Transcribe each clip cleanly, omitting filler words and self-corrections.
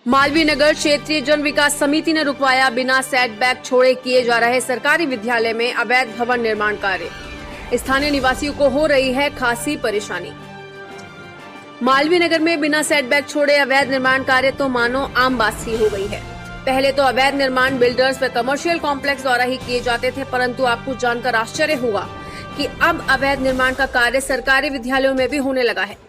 मालवीय नगर क्षेत्रीय जन विकास समिति ने रुकवाया बिना सेटबैक छोड़े किए जा रहे सरकारी विद्यालय में अवैध भवन निर्माण कार्य। स्थानीय निवासियों को हो रही है खासी परेशानी। मालवीय नगर में बिना सेटबैक छोड़े अवैध निर्माण कार्य तो मानो आम बात सी हो गई है। पहले तो अवैध निर्माण बिल्डर्स व कमर्शियल कॉम्प्लेक्स द्वारा ही किए जाते थे, परंतु आपको जानकर आश्चर्य होगा कि अब अवैध निर्माण का कार्य सरकारी विद्यालयों में भी होने लगा है।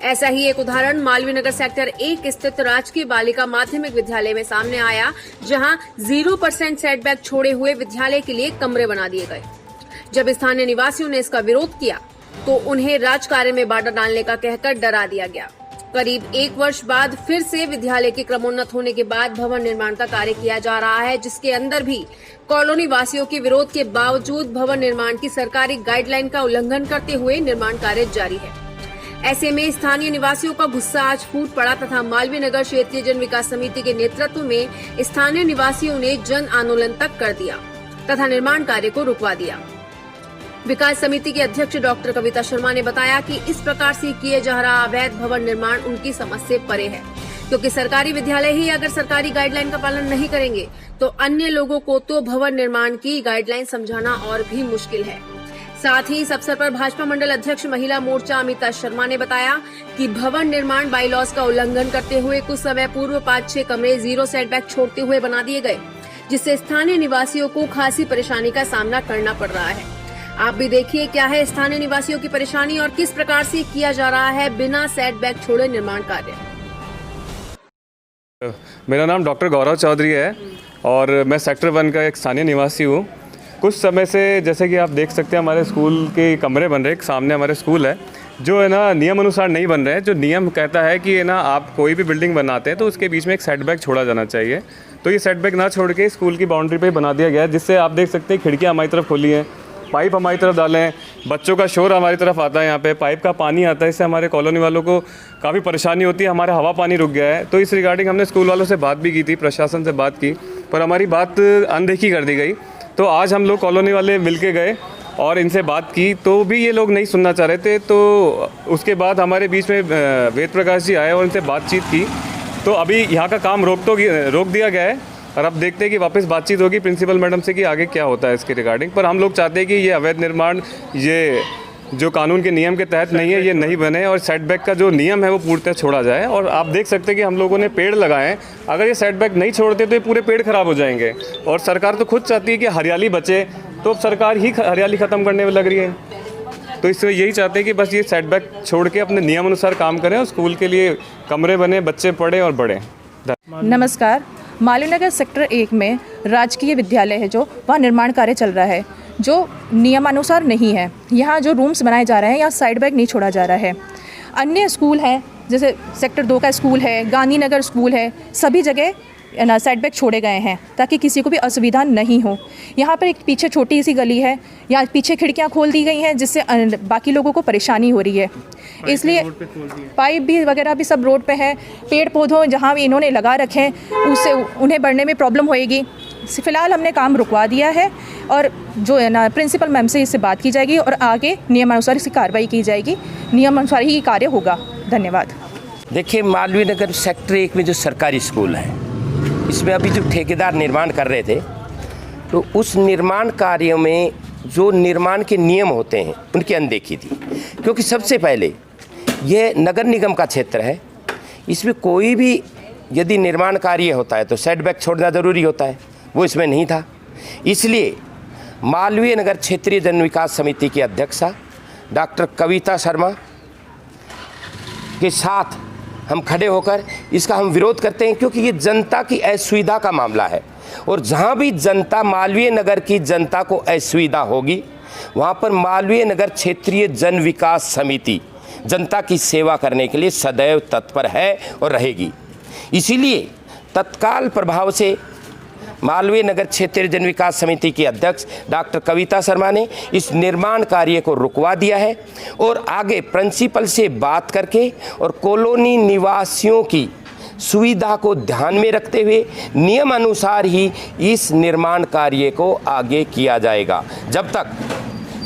ऐसा ही एक उदाहरण मालवीय नगर सेक्टर 1 स्थित राजकीय बालिका माध्यमिक विद्यालय में सामने आया, जहां 0% सेटबैक छोड़े हुए विद्यालय के लिए कमरे बना दिए गए। जब स्थानीय निवासियों ने इसका विरोध किया तो उन्हें राजकार्य में बाधा डालने का कहकर डरा दिया गया। करीब 1 वर्ष बाद फिर से विद्यालय के क्रमोन्नत होने के बाद भवन निर्माण का कार्य किया जा रहा है, जिसके अंदर भी कॉलोनी वासियों के विरोध के बावजूद भवन निर्माण की सरकारी गाइडलाइन का उल्लंघन करते हुए निर्माण कार्य जारी है। ऐसे में स्थानीय निवासियों का गुस्सा आज फूट पड़ा तथा मालवीय नगर क्षेत्रीय जन विकास समिति के नेतृत्व में स्थानीय निवासियों ने जन आंदोलन तक कर दिया तथा निर्माण कार्य को रुकवा दिया। विकास समिति के अध्यक्ष डॉक्टर कविता शर्मा ने बताया कि इस प्रकार से किए जा रहा अवैध भवन निर्माण उनकी समझ से परे है, क्योंकि सरकारी विद्यालय ही अगर सरकारी गाइडलाइन का पालन नहीं करेंगे तो अन्य लोगों को तो भवन निर्माण की गाइडलाइन समझाना और भी मुश्किल है। साथ ही इस अवसर पर भाजपा मंडल अध्यक्ष महिला मोर्चा अमिता शर्मा ने बताया कि भवन निर्माण बाईलॉज का उल्लंघन करते हुए कुछ समय पूर्व 5-6 कमरे 0 सेटबैक छोड़ते हुए बना दिए गए, जिससे स्थानीय निवासियों को खासी परेशानी का सामना करना पड़ रहा है। आप भी देखिए क्या है स्थानीय निवासियों की परेशानी और किस प्रकार से किया जा रहा है बिना सेटबैक छोड़े निर्माण कार्य। मेरा नाम डॉक्टर गौरव चौधरी है और मैं सेक्टर 1 का एक स्थानीय निवासी हूँ। कुछ समय से जैसे कि आप देख सकते हैं हमारे स्कूल के कमरे बन रहे हैं, सामने हमारे स्कूल है जो है ना नियम अनुसार नहीं बन रहे हैं। जो नियम कहता है कि है ना आप कोई भी बिल्डिंग बनाते हैं तो उसके बीच में एक सेटबैक छोड़ा जाना चाहिए, तो ये सेटबैक ना छोड़ के स्कूल की बाउंड्री पे बना दिया गया है, जिससे आप देख सकते हैं खिड़कियाँ हमारी तरफ खोली हैं, पाइप हमारी तरफ डाले हैं, बच्चों का शोर हमारी तरफ आता है, यहाँ पे पाइप का पानी आता है, इससे हमारे कॉलोनी वालों को काफ़ी परेशानी होती है, हमारा हवा पानी रुक गया है। तो इस रिगार्डिंग हमने स्कूल वालों से बात भी की थी, प्रशासन से बात की, पर हमारी बात अनदेखी कर दी गई। तो आज हम लोग कॉलोनी वाले मिल के गए और इनसे बात की तो भी ये लोग नहीं सुनना चाह रहे थे। तो उसके बाद हमारे बीच में वेद प्रकाश जी आए और इनसे बातचीत की, तो अभी यहाँ का काम रोक दिया गया है और अब देखते हैं कि वापस बातचीत होगी प्रिंसिपल मैडम से कि आगे क्या होता है इसके रिगार्डिंग। पर हम लोग चाहते हैं कि ये अवैध निर्माण ये जो कानून के नियम के तहत नहीं है, ये नहीं बने और सेटबैक का जो नियम है वो पूर्णतः छोड़ा जाए। और आप देख सकते हैं कि हम लोगों ने पेड़ लगाए हैं, अगर ये सेटबैक नहीं छोड़ते तो ये पूरे पेड़ खराब हो जाएंगे और सरकार तो खुद चाहती है कि हरियाली बचे, तो अब सरकार ही हरियाली ख़त्म करने में लग रही है। तो इसलिए यही चाहते हैं कि बस ये सेटबैक छोड़ के अपने नियम अनुसार काम करें और स्कूल के लिए कमरे बने, बच्चे पढ़ें और बढ़ें। नमस्कार। मालवीय नगर सेक्टर 1 में राजकीय विद्यालय है जो वहाँ निर्माण कार्य चल रहा है, जो नियमानुसार नहीं है। यहाँ जो रूम्स बनाए जा रहे हैं यहाँ साइडबैक नहीं छोड़ा जा रहा है। अन्य स्कूल हैं जैसे सेक्टर 2 का स्कूल है, गांधीनगर स्कूल है, सभी जगह ना साइडबैक छोड़े गए हैं ताकि किसी को भी असुविधा नहीं हो। यहाँ पर एक पीछे छोटी सी गली है, यहाँ पीछे खिड़कियाँ खोल दी गई हैं जिससे बाकी लोगों को परेशानी हो रही है, इसलिए पाइप भी वगैरह भी सब रोड पे है। पेड़ पौधों जहाँ भी इन्होंने लगा रखे हैं उससे उन्हें बढ़ने में प्रॉब्लम होएगी। फ़िलहाल हमने काम रुकवा दिया है और जो है ना प्रिंसिपल मैम से इससे बात की जाएगी और आगे नियमानुसार इसकी कार्रवाई की जाएगी, नियमानुसार ही कार्य होगा। धन्यवाद। देखिए, मालवीय नगर सेक्टर 1 में जो सरकारी स्कूल है इसमें अभी जो ठेकेदार निर्माण कर रहे थे तो उस निर्माण कार्यों में जो निर्माण के नियम होते हैं उनकी अनदेखी थी, क्योंकि सबसे पहले ये नगर निगम का क्षेत्र है, इसमें कोई भी यदि निर्माण कार्य होता है तो सेटबैक छोड़ना ज़रूरी होता है, वो इसमें नहीं था। इसलिए मालवीय नगर क्षेत्रीय जन विकास समिति की अध्यक्षा डॉक्टर कविता शर्मा के साथ हम खड़े होकर इसका हम विरोध करते हैं, क्योंकि ये जनता की असुविधा का मामला है और जहाँ भी जनता मालवीय नगर की जनता को असुविधा होगी वहाँ पर मालवीय नगर क्षेत्रीय जन विकास समिति जनता की सेवा करने के लिए सदैव तत्पर है और रहेगी। इसीलिए तत्काल प्रभाव से मालवीय नगर क्षेत्रीय जन विकास समिति की अध्यक्ष डॉक्टर कविता शर्मा ने इस निर्माण कार्य को रुकवा दिया है और आगे प्रिंसिपल से बात करके और कॉलोनी निवासियों की सुविधा को ध्यान में रखते हुए नियम अनुसार ही इस निर्माण कार्य को आगे किया जाएगा। जब तक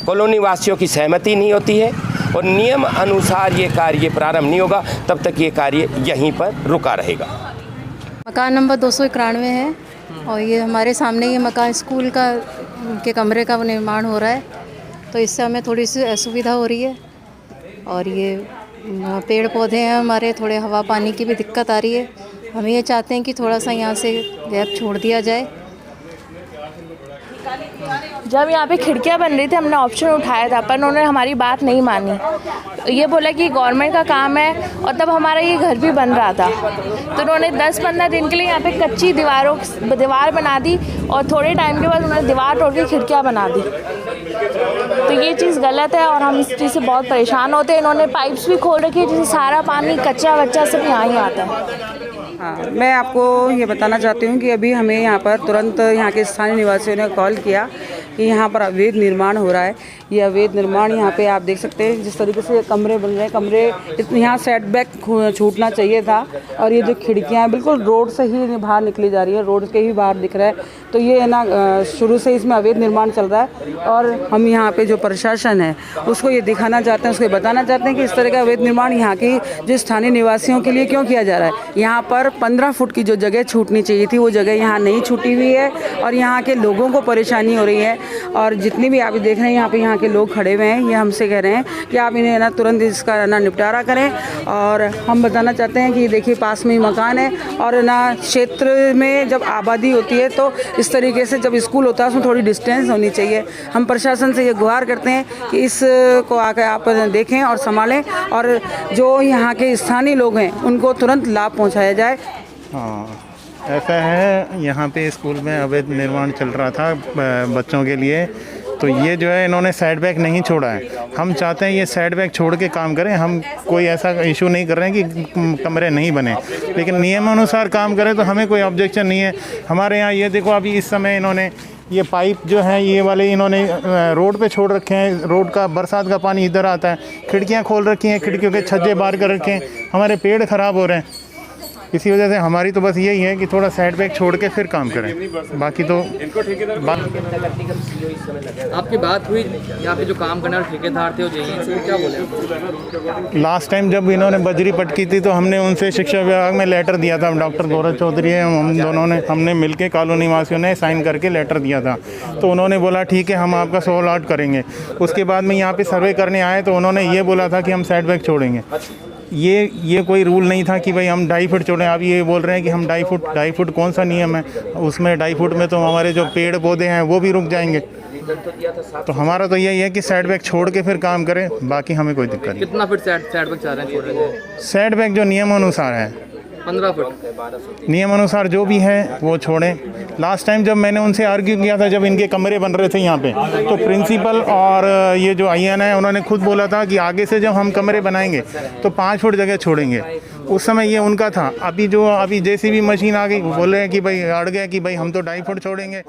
कॉलोनी वासियों की सहमति नहीं होती है और नियम अनुसार ये कार्य प्रारंभ नहीं होगा तब तक ये कार्य यहीं पर रुका रहेगा। मकान नंबर 291 है और ये हमारे सामने ये मकान स्कूल का के कमरे का निर्माण हो रहा है, तो इससे हमें थोड़ी सी असुविधा हो रही है। और ये पेड़ पौधे हैं हमारे, थोड़े हवा पानी की भी दिक्कत आ रही है। हम ये चाहते हैं कि थोड़ा सा यहाँ से गैप छोड़ दिया जाए। जब यहाँ पे खिड़कियाँ बन रही थी हमने ऑप्शन उठाया था, पर उन्होंने हमारी बात नहीं मानी। ये बोला कि गवर्नमेंट का काम है, और तब हमारा ये घर भी बन रहा था, तो उन्होंने 10-15 दिन के लिए यहाँ पे कच्ची दीवार बना दी, और थोड़े टाइम के बाद उन्होंने दीवार तोड़ के खिड़कियाँ बना दी। तो ये चीज़ गलत है और हम इस चीज़ से बहुत परेशान होते हैं। इन्होंने पाइप्स भी खोल रखी है, जिससे सारा पानी कच्चा वच्चा सब यहाँ ही आता है। हाँ, मैं आपको ये बताना चाहती हूँ कि अभी हमें यहाँ पर तुरंत यहाँ के स्थानीय निवासियों ने कॉल किया कि यहाँ पर अवैध निर्माण हो रहा है। ये अवैध निर्माण यहाँ पे आप देख सकते हैं जिस तरीके से कमरे बन रहे हैं, कमरे यहाँ सेटबैक छूटना चाहिए था, और ये जो खिड़कियाँ हैं बिल्कुल रोड से ही बाहर निकली जा रही है, रोड के ही बाहर दिख रहा है। तो ये है ना, शुरू से इसमें अवैध निर्माण चल रहा है, और हम यहाँ पे जो प्रशासन है उसको ये दिखाना चाहते हैं, उसको बताना चाहते हैं कि इस तरह का अवैध निर्माण यहाँ की जो स्थानीय निवासियों के लिए क्यों किया जा रहा है। यहाँ पर 15 फुट की जो जगह छूटनी चाहिए थी वो जगह यहाँ नहीं छूटी हुई है, और यहाँ के लोगों को परेशानी हो रही है। और जितनी भी आप देख रहे हैं यहाँ के लोग खड़े हुए हैं, ये हमसे कह रहे हैं कि आप इन्हें ना तुरंत इसका ना निपटारा करें। और हम बताना चाहते हैं कि देखिए पास में ही मकान है, और ना क्षेत्र में जब आबादी होती है तो इस तरीके से जब स्कूल होता है उसमें थोड़ी डिस्टेंस होनी चाहिए। हम प्रशासन से ये गुहार करते हैं कि इसको आकर आप देखें और संभालें, और जो यहाँ के स्थानीय लोग हैं उनको तुरंत लाभ पहुँचाया जाए। हाँ, ऐसा है, यहाँ पे स्कूल में अवैध निर्माण चल रहा था बच्चों के लिए, तो ये जो है इन्होंने साइड बैक नहीं छोड़ा है। हम चाहते हैं ये साइड बैक छोड़ के काम करें। हम कोई ऐसा इशू नहीं कर रहे हैं कि कमरे नहीं बने, लेकिन नियमानुसार काम करें तो हमें कोई ऑब्जेक्शन नहीं है। हमारे यहाँ ये देखो अभी इस समय इन्होंने ये पाइप जो है ये वाले इन्होंने रोड पे छोड़ रखे हैं। रोड का बरसात का पानी इधर आता है, खिड़कियाँ खोल रखी हैं, खिड़कियों के छज्जे बाहर कर रखे हैं, हमारे पेड़ ख़राब हो रहे हैं। इसी वजह से हमारी तो बस यही है कि थोड़ा साइड बैक छोड़ के फिर काम करें, बाकी तो आपकी बात हुई यहाँ पे जो काम करने वाले ठेकेदार थे वो जेई से क्या बोले? लास्ट टाइम जब इन्होंने बजरी पटकी थी तो हमने उनसे शिक्षा विभाग में लेटर दिया था। डॉक्टर गौरव चौधरी है, हम दोनों ने हमने मिलके कॉलोनी निवासियों ने साइन करके लेटर दिया था। तो उन्होंने बोला ठीक है हम आपका सोल आउट करेंगे। उसके बाद में यहाँ पे सर्वे करने आए तो उन्होंने ये बोला था कि हम साइड बैक छोड़ेंगे। ये कोई रूल नहीं था कि भाई हम 2.5 फुट छोड़ें। अब ये बोल रहे हैं कि हम 2.5 फुट कौन सा नियम है उसमें? 2.5 फुट में तो हमारे जो पेड़ पौधे हैं वो भी रुक जाएंगे। तो हमारा तो यही है कि साइड बैक छोड़ के फिर काम करें, बाकी हमें कोई दिक्कत नहीं। कितना फीट साइड बैक चाह रहे हैं छोड़ने? साइड बैक जो नियम अनुसार है 15 फुट नियम अनुसार जो भी है वो छोड़ें। लास्ट टाइम जब मैंने उनसे आर्ग्यू किया था, जब इनके कमरे बन रहे थे यहाँ पे, तो प्रिंसिपल और ये जो IN है उन्होंने खुद बोला था कि आगे से जब हम कमरे बनाएंगे तो 5 फुट जगह छोड़ेंगे। उस समय ये उनका था। अभी JCB मशीन आ गई, बोल रहे हैं कि भाई अड़ गया कि भाई हम तो 2.5 फुट छोड़ेंगे।